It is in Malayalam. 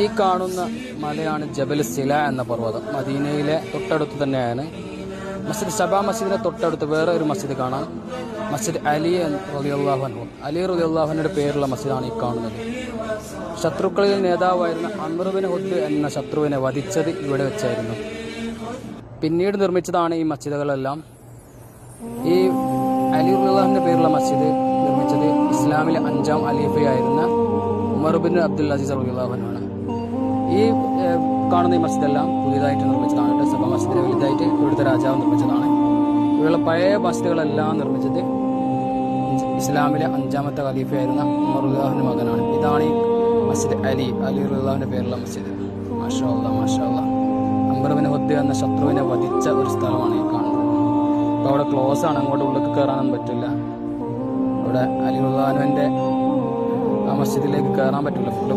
ഈ കാണുന്ന മലയാണ് ജബൽ സില എന്ന പർവ്വതം. മദീനയിലെ തൊട്ടടുത്ത് തന്നെയാണ്. മസ്ജിദ് സബാ മസ്ജിദിന്റെ തൊട്ടടുത്ത് വേറെ ഒരു മസ്ജിദ് കാണാം. മസ്ജിദ് അലി റളിയല്ലാഹു അൻഹു, അലി റളിയല്ലാഹു അൻഹുവിന്റെ പേരുള്ള മസ്ജിദാണ് ഈ കാണുന്നത്. ശത്രുക്കളിൽ നേതാവായിരുന്ന അംർ ബിൻ ഹുദ് എന്ന ശത്രുവിനെ വധിച്ചത് ഇവിടെ വെച്ചായിരുന്നു. പിന്നീട് നിർമ്മിച്ചതാണ് ഈ മസ്ജിദുകളെല്ലാം. ഈ അലി റളിയല്ലാഹുവിന്റെ പേരുള്ള മസ്ജിദ് നിർമ്മിച്ചത് ഇസ്ലാമിലെ 5ാം ഖലീഫയായിരുന്ന ഉമർ ബിൻ അബ്ദുൽ അസീസ് റളിയല്ലാഹു അൻഹു ആണ്. ഈ കാണുന്ന ഈ മസ്ജിദെല്ലാം പുതിയതായിട്ട് നിർമ്മിച്ചതാണ്. സബ മസ്ജിദിനെ വലുതായിട്ട് ഇവിടുത്തെ രാജാവ് നിർമ്മിച്ചതാണ്. ഇവിടെയുള്ള പഴയ മസ്ജിദുകളെല്ലാം നിർമ്മിച്ചത് ഇസ്ലാമിലെ 5ാമത്തെ ഖലീഫയായിരുന്ന ഉമർ റളിയല്ലാഹുവിന്റെ മകനാണ്. ഇതാണ് ഈ മസ്ജിദ് അലി റളിയല്ലാഹുവിന്റെ പേരുള്ള മസ്ജിദ്. മാഷാ അല്ലാഹ്, മാഷാ അല്ലാഹ്. അംർ ബിൻ ഹുദ് എന്ന ശത്രുവിനെ വധിച്ച ഒരു സ്ഥലമാണ് ഈ കാണുന്നത്. അപ്പോൾ അവിടെ ക്ലോസ് ആണ്, അങ്ങോട്ട് ഉള്ളിൽ കയറാനൊന്നും പറ്റില്ല. അവിടെ അലി റളിയല്ലാഹുവിന്റെ ആ മസ്ജിദിലേക്ക് കയറാൻ പറ്റില്ല, ഫുള്ള്